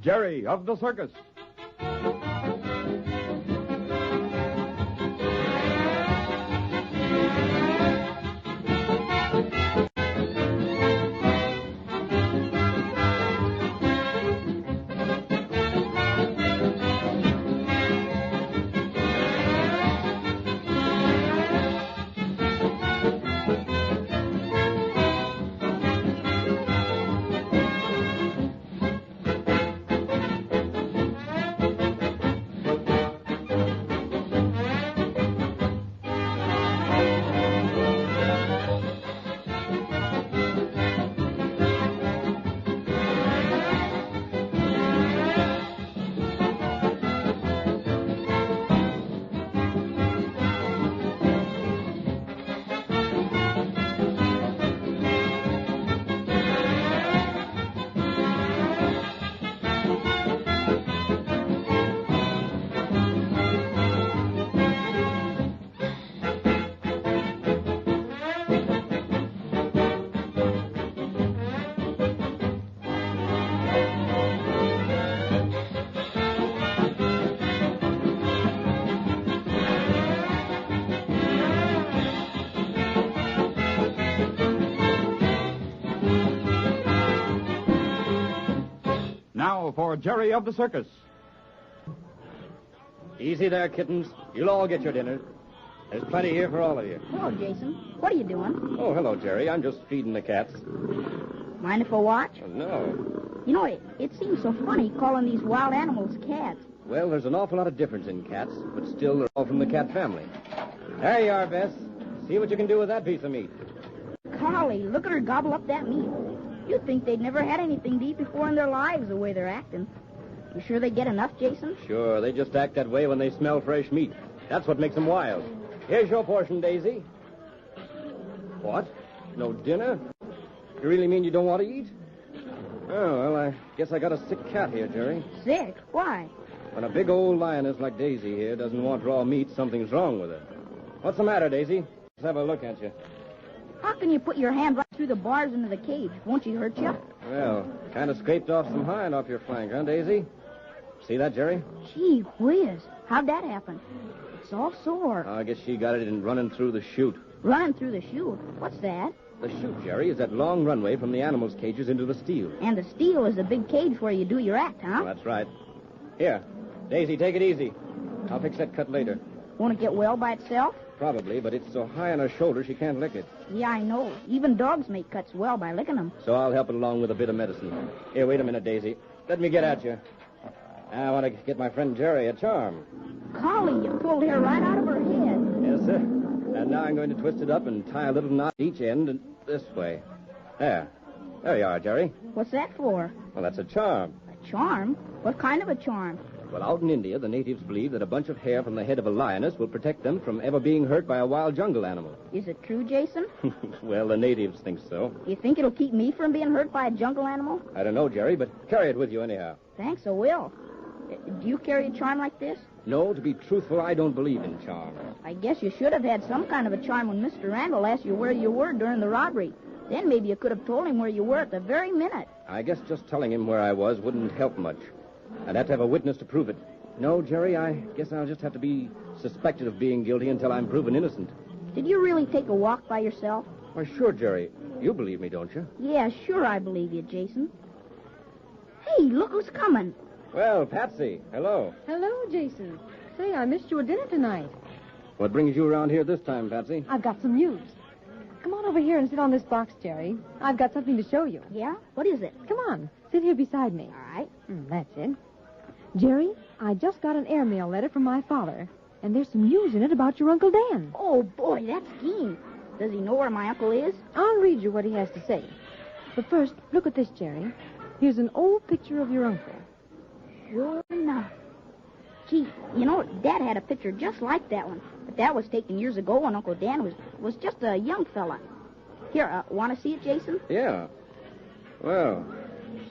Jerry of the Circus. Now for Jerry of the Circus. Easy there, kittens. You'll all get your dinner. There's plenty here for all of you. Hello, Jason. What are you doing? Oh, hello, Jerry. I'm just feeding the cats. Mind if I watch? Oh, no. You know, it seems so funny calling these wild animals cats. Well, there's an awful lot of difference in cats, but still they're all from the cat family. There you are, Bess. See what you can do with that piece of meat. Golly, look at her gobble up that meat. You'd think they'd never had anything to eat before in their lives the way they're acting. You sure they get enough, Jason? Sure, they just act that way when they smell fresh meat. That's what makes them wild. Here's your portion, Daisy. What? No dinner? You really mean you don't want to eat? Oh, well, I guess I got a sick cat here, Jerry. Sick? Why? When a big old lioness like Daisy here doesn't want raw meat, something's wrong with her. What's the matter, Daisy? Let's have a look at you. How can you put your hand right through the bars into the cage? Won't she hurt you? Well, kind of scraped off some hide off your flank, huh, Daisy? See that, Jerry? Gee whiz. How'd that happen? It's all sore. I guess she got it in running through the chute. Running through the chute? What's that? The chute, Jerry, is that long runway from the animals' cages into the steel. And the steel is the big cage where you do your act, huh? Well, that's right. Here, Daisy, take it easy. I'll fix that cut later. Won't it get well by itself? Probably, but it's so high on her shoulder she can't lick it. Yeah, I know. Even dogs make cuts well by licking them. So I'll help it along with a bit of medicine. Here, wait a minute, Daisy. Let me get at you. I want to get my friend Jerry a charm. Golly, you pulled hair right out of her head. Yes, sir. And now I'm going to twist it up and tie a little knot at each end and this way. There. There you are, Jerry. What's that for? Well, that's a charm. A charm? What kind of a charm? Well, out in India, the natives believe that a bunch of hair from the head of a lioness will protect them from ever being hurt by a wild jungle animal. Is it true, Jason? Well, the natives think so. You think it'll keep me from being hurt by a jungle animal? I don't know, Jerry, but carry it with you anyhow. Thanks, I will. Do you carry a charm like this? No, to be truthful, I don't believe in charms. I guess you should have had some kind of a charm when Mr. Randall asked you where you were during the robbery. Then maybe you could have told him where you were at the very minute. I guess just telling him where I was wouldn't help much. I'd have to have a witness to prove it. No, Jerry, I guess I'll just have to be suspected of being guilty until I'm proven innocent. Did you really take a walk by yourself? Why, sure, Jerry. You believe me, don't you? Yeah, sure I believe you, Jason. Hey, look who's coming. Well, Patsy, hello. Hello, Jason. Say, I missed your dinner tonight. What brings you around here this time, Patsy? I've got some news. Come on over here and sit on this box, Jerry. I've got something to show you. Yeah? What is it? Come on. Sit here beside me. All right. That's it. Jerry, I just got an airmail letter from my father, and there's some news in it about your Uncle Dan. Oh, boy, that's keen. Does he know where my uncle is? I'll read you what he has to say. But first, look at this, Jerry. Here's an old picture of your uncle. Sure enough. Gee, you know, Dad had a picture just like that one. But that was taken years ago when Uncle Dan was just a young fella. Here, want to see it, Jason? Yeah. Well,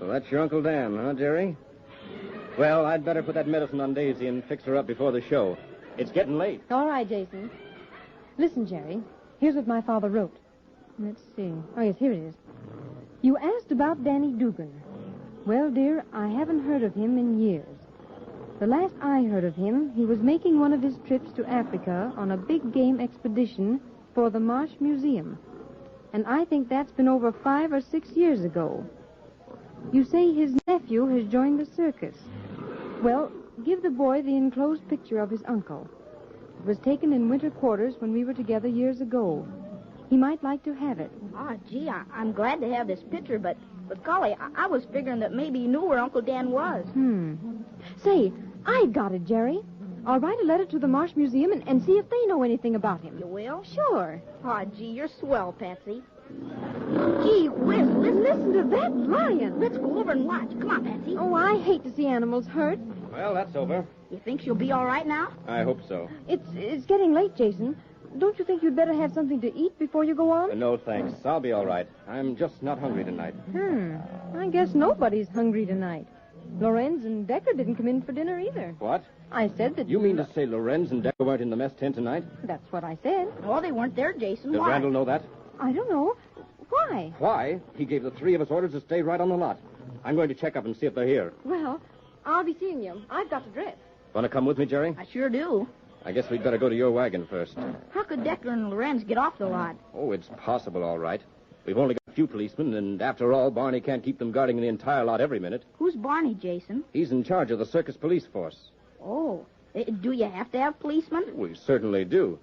so that's your Uncle Dan, huh, Jerry? Well, I'd better put that medicine on Daisy and fix her up before the show. It's getting late. All right, Jason. Listen, Jerry. Here's what my father wrote. Let's see. Oh, yes, here it is. You asked about Danny Dougan. Well, dear, I haven't heard of him in years. The last I heard of him, he was making one of his trips to Africa on a big game expedition for the Marsh Museum. And I think that's been over 5 or 6 years ago. You say his nephew has joined the circus. Well, give the boy the enclosed picture of his uncle. It was taken in winter quarters when we were together years ago. He might like to have it. Gee, I'm glad to have this picture, but golly, I was figuring that maybe you knew where Uncle Dan was. Say, I got it, Jerry. I'll write a letter to the Marsh Museum and see if they know anything about him. You will? Sure. Gee, you're swell, Patsy. Gee whiz, listen to that lion. Let's go over and watch. Come on, Patsy. Oh, I hate to see animals hurt. Well, that's over. You think she'll be all right now? I hope so. It's getting late, Jason. Don't you think you'd better have something to eat before you go on? No, thanks. I'll be all right. I'm just not hungry tonight. I guess nobody's hungry tonight. Lorenz and Decker didn't come in for dinner either. What? I said that... You mean to say Lorenz and Decker weren't in the mess tent tonight? That's what I said. Oh, they weren't there, Jason. Does Why? Randall know that? I don't know. Why? Why? He gave the 3 of us orders to stay right on the lot. I'm going to check up and see if they're here. Well, I'll be seeing you. I've got to dress. Want to come with me, Jerry? I sure do. I guess we'd better go to your wagon first. How could Decker and Lorenz get off the lot? Oh, it's possible, all right. We've only got a few policemen, and after all, Barney can't keep them guarding the entire lot every minute. Who's Barney, Jason? He's in charge of the circus police force. Oh, do you have to have policemen? We certainly do.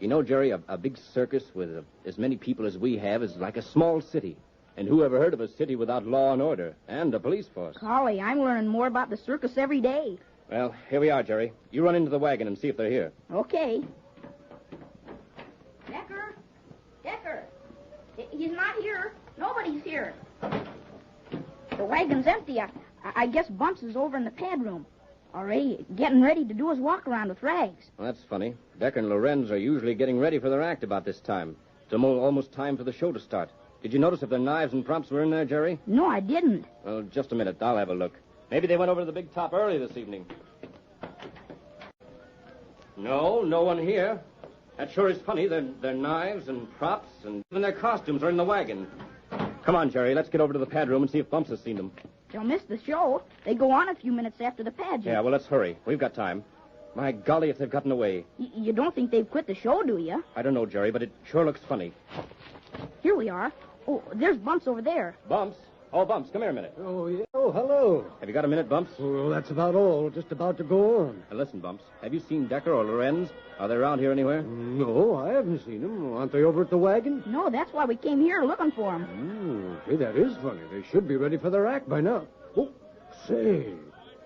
You know, Jerry, a big circus with as many people as we have is like a small city. And who ever heard of a city without law and order and a police force? Golly, I'm learning more about the circus every day. Well, here we are, Jerry. You run into the wagon and see if they're here. Okay. Decker! He's not here. Nobody's here. The wagon's empty. I guess Bunks is over in the pad room. Already getting ready to do his walk around with Rags. Well, that's funny. Decker and Lorenz are usually getting ready for their act about this time. It's almost time for the show to start. Did you notice if their knives and props were in there, Jerry? No, I didn't. Well, just a minute. I'll have a look. Maybe they went over to the big top early this evening. No one here. That sure is funny. Their knives and props and even their costumes are in the wagon. Come on, Jerry. Let's get over to the pad room and see if Bumps has seen them. They'll miss the show. They go on a few minutes after the pageant. Yeah, well, let's hurry. We've got time. My golly, if they've gotten away. You don't think they've quit the show, do you? I don't know, Jerry, but it sure looks funny. Here we are. Oh, there's Bumps over there. Bumps? Oh, Bumps, come here a minute. Oh, yeah. Oh, hello. Have you got a minute, Bumps? Well, that's about all. Just about to go on. Now, listen, Bumps. Have you seen Decker or Lorenz? Are they around here anywhere? No, I haven't seen them. Aren't they over at the wagon? No, that's why we came here looking for them. Hey, that is funny. They should be ready for their act by now. Oh, say,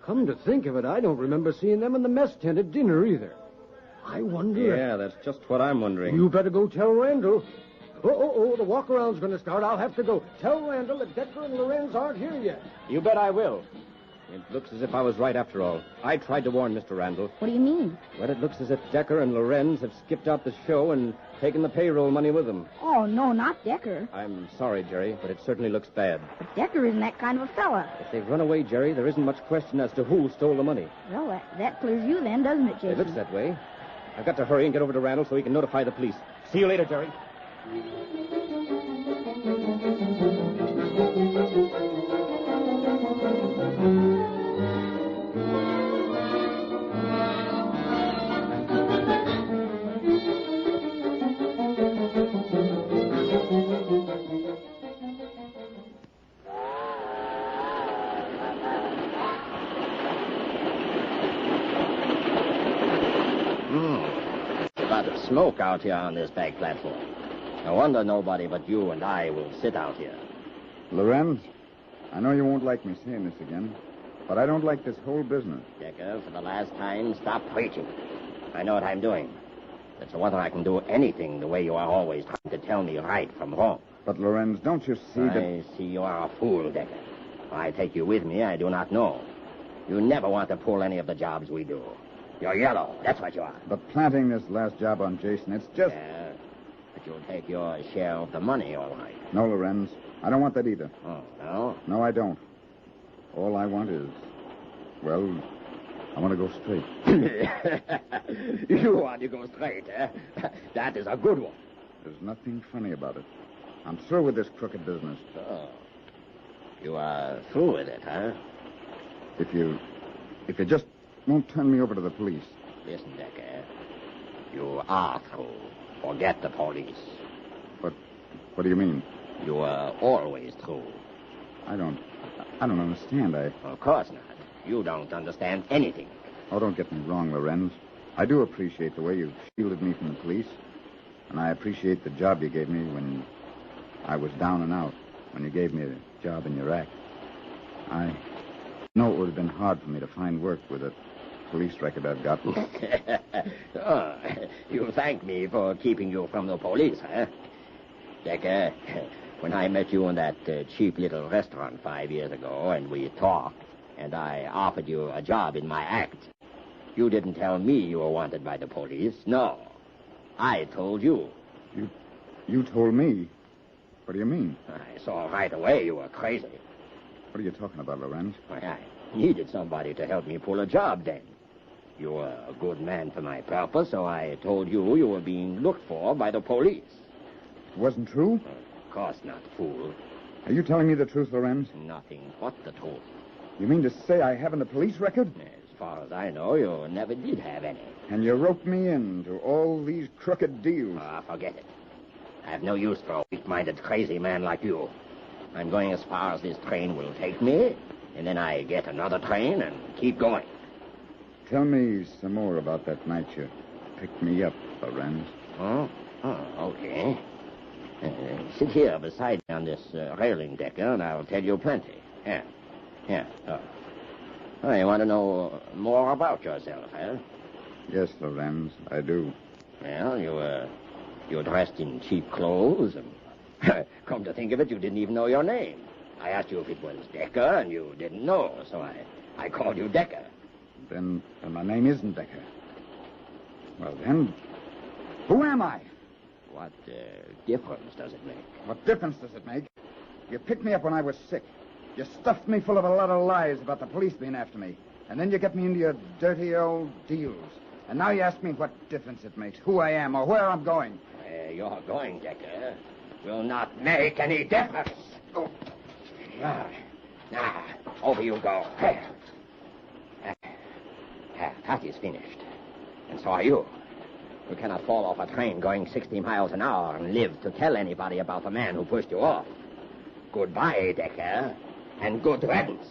come to think of it, I don't remember seeing them in the mess tent at dinner either. I wonder... Yeah, that's just what I'm wondering. You better go tell Randall. Oh, the walk-around's going to start. I'll have to go. Tell Randall that Decker and Lorenz aren't here yet. You bet I will. It looks as if I was right after all. I tried to warn Mr. Randall. What do you mean? Well, it looks as if Decker and Lorenz have skipped out the show and taken the payroll money with them. Oh, no, not Decker. I'm sorry, Jerry, but it certainly looks bad. But Decker isn't that kind of a fella. If they've run away, Jerry, there isn't much question as to who stole the money. Well, that clears you then, doesn't it, Jason? It looks that way. I've got to hurry and get over to Randall so he can notify the police. See you later, Jerry. Smoke out here on this back platform. No wonder nobody but you and I will sit out here. Lorenz, I know you won't like me saying this again, but I don't like this whole business. Decker, for the last time, stop preaching. I know what I'm doing. It's whether I can do anything the way you are always trying to tell me right from wrong. But, Lorenz, don't you see that... I see you are a fool, Decker. I take you with me, I do not know. You never want to pull any of the jobs we do. You're yellow. That's what you are. But planting this last job on Jason, it's just... Yeah, but you'll take your share of the money, all right. No, Lorenz. I don't want that either. Oh, no? No, I don't. All I want is... Well, I want to go straight. You want to go straight, eh? That is a good one. There's nothing funny about it. I'm through with this crooked business. Oh, You are through with it, huh? If you just won't turn me over to the police. Listen, Decker. You are through. Forget the police. But what do you mean? You are always through. I don't understand. Of course not. You don't understand anything. Oh, don't get me wrong, Lorenz. I do appreciate the way you shielded me from the police. And I appreciate the job you gave me when I was down and out. When you gave me a job in your act. I know it would have been hard for me to find work with a police record I've got. Oh, you thank me for keeping you from the police, huh? Decker, when I met you in that cheap little restaurant 5 years ago and we talked and I offered you a job in my act, you didn't tell me you were wanted by the police. No. I told you. You told me? What do you mean? I saw right away you were crazy. What are you talking about, Lorenz? Why, I needed somebody to help me pull a job then. You were a good man for my purpose, so I told you you were being looked for by the police. It wasn't true? Of course not, fool. Are you telling me the truth, Lorenz? Nothing but the truth. You mean to say I haven't a police record? As far as I know, you never did have any. And you roped me into all these crooked deals. Forget it. I have no use for a weak-minded, crazy man like you. I'm going as far as this train will take me, and then I get another train and keep going. Tell me some more about that night you picked me up, Lorenz. Oh, okay. Sit here beside me on this railing, Decker, and I'll tell you plenty. Here. Oh, you want to know more about yourself, huh? Yes, Lorenz, I do. Well, you're dressed in cheap clothes, and come to think of it, you didn't even know your name. I asked you if it was Decker, and you didn't know, so I called you Decker. Then my name isn't Decker. Well, then, who am I? What difference does it make? What difference does it make? You picked me up when I was sick. You stuffed me full of a lot of lies about the police being after me. And then you get me into your dirty old deals. And now you ask me what difference it makes, who I am, or where I'm going. Where you're going, Decker, will not make any difference. Oh. Now, over you go. Patsy's finished. And so are you. You cannot fall off a train going 60 miles an hour and live to tell anybody about the man who pushed you off. Goodbye, Decker, and good riddance.